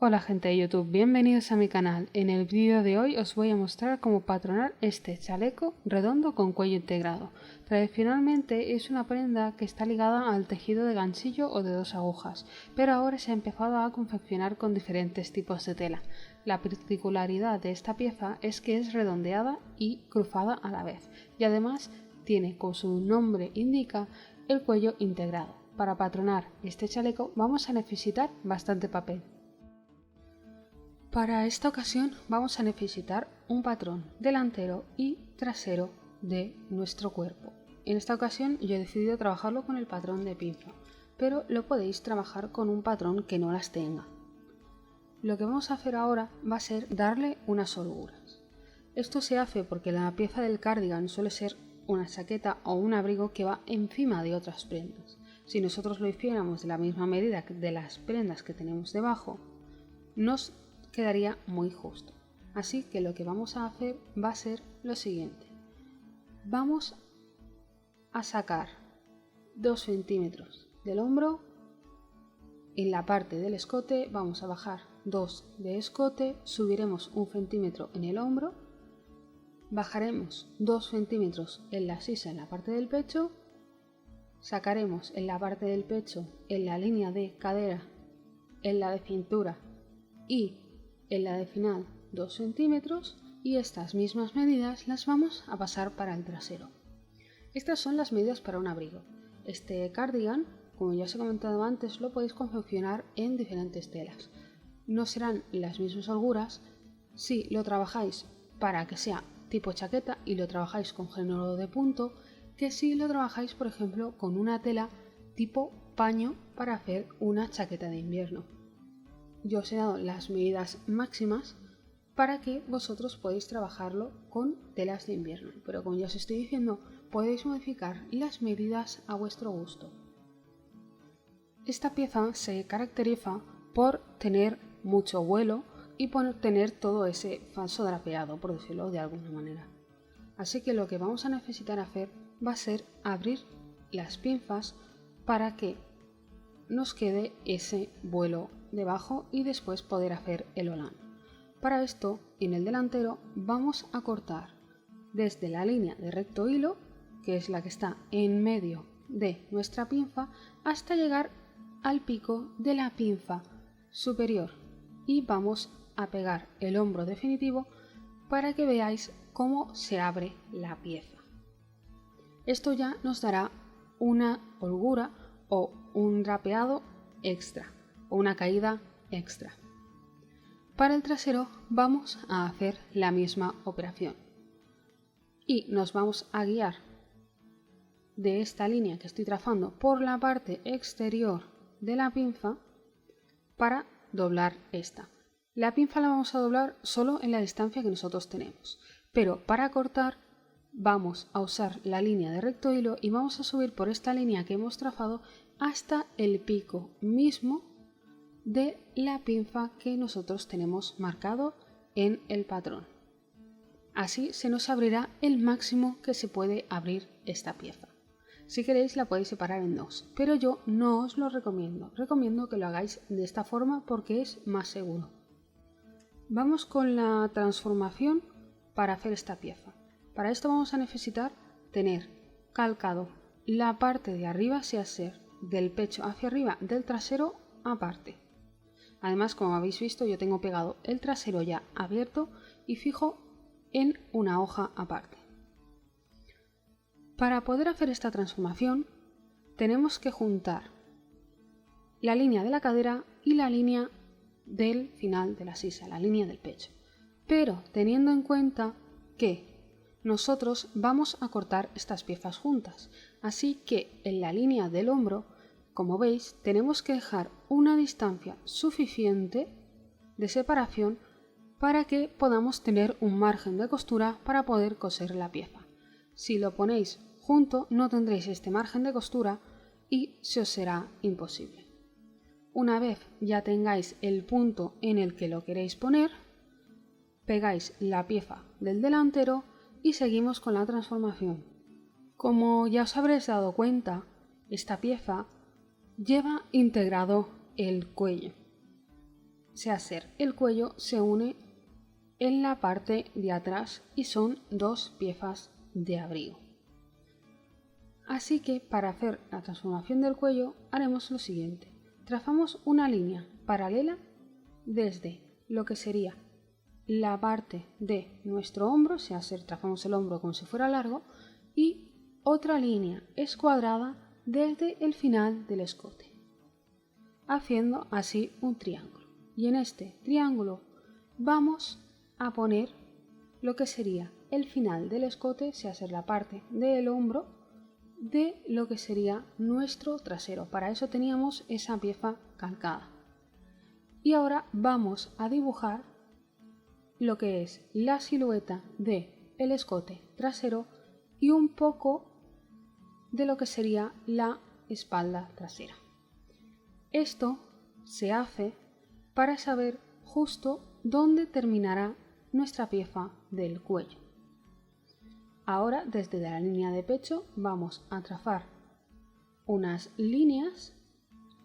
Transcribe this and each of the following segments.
Hola gente de YouTube, bienvenidos a mi canal. En el vídeo de hoy os voy a mostrar cómo patronar este chaleco redondo con cuello integrado. Tradicionalmente es una prenda que está ligada al tejido de ganchillo o de dos agujas, pero ahora se ha empezado a confeccionar con diferentes tipos de tela. La particularidad de esta pieza es que es redondeada y cruzada a la vez, y además tiene, como su nombre indica, el cuello integrado. Para patronar este chaleco vamos a necesitar bastante papel. Para esta ocasión vamos a necesitar un patrón delantero y trasero de nuestro cuerpo. En esta ocasión yo he decidido trabajarlo con el patrón de pinza, pero lo podéis trabajar con un patrón que no las tenga. Lo que vamos a hacer ahora va a ser darle unas holguras. Esto se hace porque la pieza del cardigan suele ser una chaqueta o un abrigo que va encima de otras prendas. Si nosotros lo hiciéramos de la misma medida de las prendas que tenemos debajo, nos quedaría muy justo. Así que lo que vamos a hacer va a ser lo siguiente. Vamos a sacar 2 centímetros del hombro. En la parte del escote vamos a bajar 2 de escote, subiremos 1 centímetro en el hombro, bajaremos 2 centímetros en la sisa en la parte del pecho, sacaremos en la parte del pecho, en la línea de cadera, en la de cintura y en la de final 2 centímetros, y estas mismas medidas las vamos a pasar para el trasero. Estas son las medidas para un abrigo. Este cardigan, como ya os he comentado antes, lo podéis confeccionar en diferentes telas. No serán las mismas holguras si lo trabajáis para que sea tipo chaqueta y lo trabajáis con género de punto, que si lo trabajáis por ejemplo con una tela tipo paño para hacer una chaqueta de invierno. Yo os he dado las medidas máximas para que vosotros podáis trabajarlo con telas de invierno, pero como ya os estoy diciendo, podéis modificar las medidas a vuestro gusto. Esta pieza se caracteriza por tener mucho vuelo y por tener todo ese falso drapeado, por decirlo de alguna manera. Así que lo que vamos a necesitar hacer va a ser abrir las pinzas para que nos quede ese vuelo debajo y después poder hacer el holán. Para esto, en el delantero vamos a cortar desde la línea de recto hilo, que es la que está en medio de nuestra pinza, hasta llegar al pico de la pinza superior, y vamos a pegar el hombro definitivo para que veáis cómo se abre la pieza. Esto ya nos dará una holgura o un drapeado extra o una caída extra. Para el trasero vamos a hacer la misma operación y nos vamos a guiar de esta línea que estoy trazando por la parte exterior de la pinza para doblar esta. La pinza la vamos a doblar solo en la distancia que nosotros tenemos, pero para cortar vamos a usar la línea de recto hilo y vamos a subir por esta línea que hemos trazado hasta el pico mismo de la pinza que nosotros tenemos marcado en el patrón. Así se nos abrirá el máximo que se puede abrir esta pieza. Si queréis la podéis separar en dos, pero yo no os lo recomiendo. Recomiendo que lo hagáis de esta forma porque es más seguro. Vamos con la transformación para hacer esta pieza. Para esto vamos a necesitar tener calcado la parte de arriba, sea ser del pecho hacia arriba, del trasero aparte. Además, como habéis visto, yo tengo pegado el trasero ya abierto y fijo en una hoja aparte. Para poder hacer esta transformación tenemos que juntar la línea de la cadera y la línea del final de la sisa, la línea del pecho, pero teniendo en cuenta que nosotros vamos a cortar estas piezas juntas, así que en la línea del hombro, como veis, tenemos que dejar una distancia suficiente de separación para que podamos tener un margen de costura para poder coser la pieza. Si lo ponéis junto no tendréis este margen de costura y se os será imposible. Una vez ya tengáis el punto en el que lo queréis poner, pegáis la pieza del delantero y seguimos con la transformación. Como ya os habréis dado cuenta, esta pieza lleva integrado el cuello. el cuello se une en la parte de atrás y son 2 piezas de abrigo. Así que para hacer la transformación del cuello haremos lo siguiente. Trazamos una línea paralela desde lo que sería la parte de nuestro hombro, trazamos el hombro como si fuera largo, y otra línea escuadrada desde el final del escote, haciendo así un triángulo. Y en este triángulo vamos a poner lo que sería el final del escote, la parte del hombro de lo que sería nuestro trasero. Para eso teníamos esa pieza calcada. Y ahora vamos a dibujar lo que es la silueta del escote trasero y un poco de lo que sería la espalda trasera. Esto se hace para saber justo dónde terminará nuestra pieza del cuello. Ahora, desde la línea de pecho vamos a trazar unas líneas,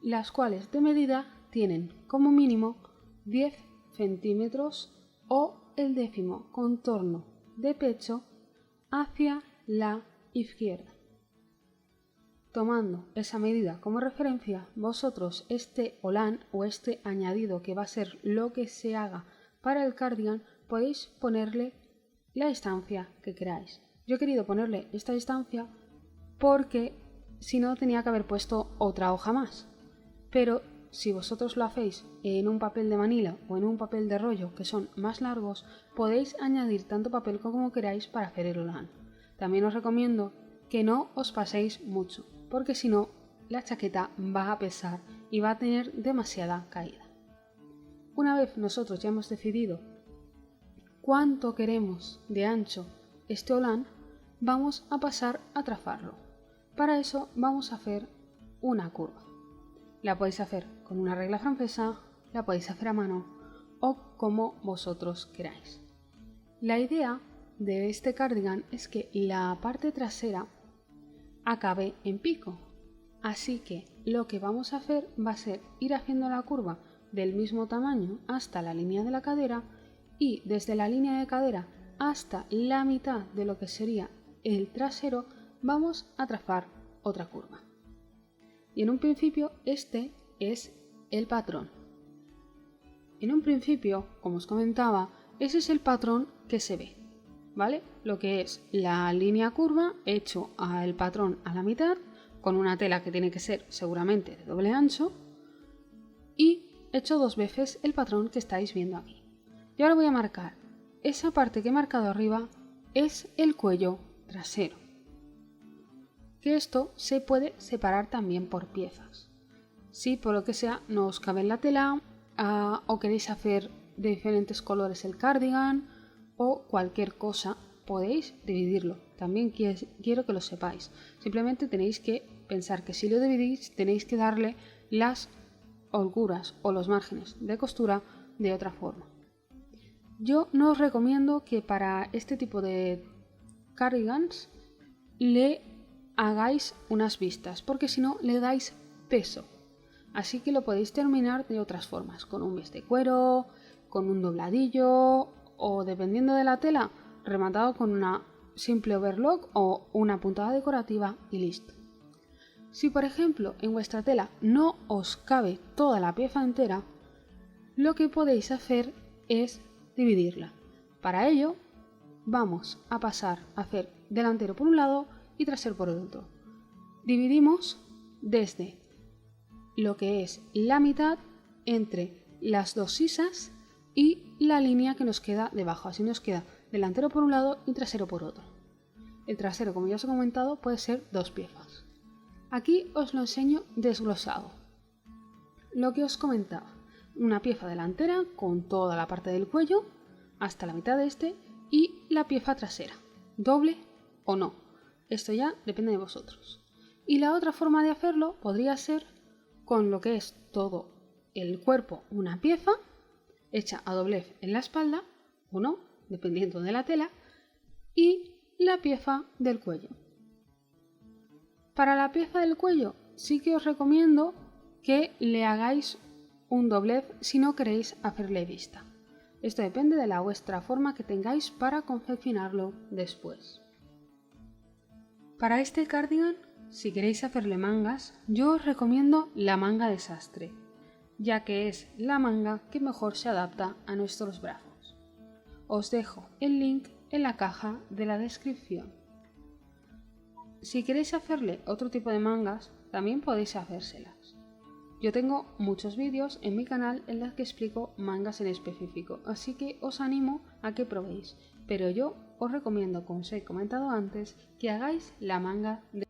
las cuales de medida tienen como mínimo 10 centímetros o el décimo contorno de pecho hacia la izquierda. Tomando esa medida como referencia, vosotros este holán o este añadido, que va a ser lo que se haga para el cardigan, podéis ponerle la distancia que queráis. Yo he querido ponerle esta distancia porque si no tenía que haber puesto otra hoja más. Pero si vosotros lo hacéis en un papel de manila o en un papel de rollo que son más largos, podéis añadir tanto papel como queráis para hacer el holán. También os recomiendo que no os paséis mucho, porque si no la chaqueta va a pesar y va a tener demasiada caída. Una vez nosotros ya hemos decidido cuánto queremos de ancho este holán, vamos a pasar a trazarlo. Para eso vamos a hacer una curva. La podéis hacer con una regla francesa, la podéis hacer a mano o como vosotros queráis. La idea de este cardigan es que la parte trasera acabe en pico, así que lo que vamos a hacer va a ser ir haciendo la curva del mismo tamaño hasta la línea de la cadera y desde la línea de cadera hasta la mitad de lo que sería el trasero vamos a trazar otra curva. Y en un principio este es el patrón. En un principio, como os comentaba, ese es el patrón que se ve, ¿vale? Lo que es la línea curva hecho el patrón a la mitad con una tela que tiene que ser seguramente de doble ancho y hecho 2 veces el patrón que estáis viendo aquí. Y ahora voy a marcar esa parte que he marcado arriba, es el cuello trasero. Que esto se puede separar también por piezas. Si por lo que sea no os cabe en la tela o queréis hacer de diferentes colores el cardigan o cualquier cosa, podéis dividirlo. También quiero que lo sepáis. Simplemente tenéis que pensar que si lo dividís tenéis que darle las holguras o los márgenes de costura de otra forma. Yo no os recomiendo que para este tipo de cardigans le hagáis unas vistas, porque si no le dais peso. Así que lo podéis terminar de otras formas, con un vis de cuero, con un dobladillo o, dependiendo de la tela, rematado con una simple overlock o una puntada decorativa y listo. Si por ejemplo en vuestra tela no os cabe toda la pieza entera, lo que podéis hacer es dividirla. Para ello vamos a pasar a hacer delantero por un lado y trasero por el otro. Dividimos desde lo que es la mitad entre las 2 sisas y la línea que nos queda debajo. Así nos queda delantero por un lado y trasero por otro. El trasero, como ya os he comentado, puede ser 2 piezas. Aquí os lo enseño desglosado. Lo que os comentaba, una pieza delantera con toda la parte del cuello hasta la mitad de este y la pieza trasera, doble o no. Esto ya depende de vosotros. Y la otra forma de hacerlo podría ser con lo que es todo el cuerpo una pieza hecha a doblez en la espalda o no, dependiendo de la tela, y la pieza del cuello. Para la pieza del cuello sí que os recomiendo que le hagáis un doblez si no queréis hacerle vista. Esto depende de la vuestra forma que tengáis para confeccionarlo después. Para este cardigan, si queréis hacerle mangas, yo os recomiendo la manga de sastre, ya que es la manga que mejor se adapta a nuestros brazos. Os dejo el link en la caja de la descripción. Si queréis hacerle otro tipo de mangas, también podéis hacérselas. Yo tengo muchos vídeos en mi canal en los que explico mangas en específico, así que os animo a que probéis, pero yo os recomiendo, como os he comentado antes, que hagáis la manga de...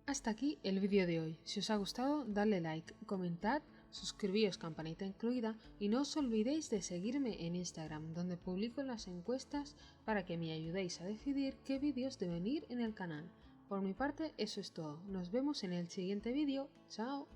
Hasta aquí el vídeo de hoy. Si os ha gustado, dadle like, comentad, suscribíos, campanita incluida, y no os olvidéis de seguirme en Instagram, donde publico las encuestas para que me ayudéis a decidir qué vídeos deben ir en el canal. Por mi parte, eso es todo. Nos vemos en el siguiente vídeo. ¡Chao!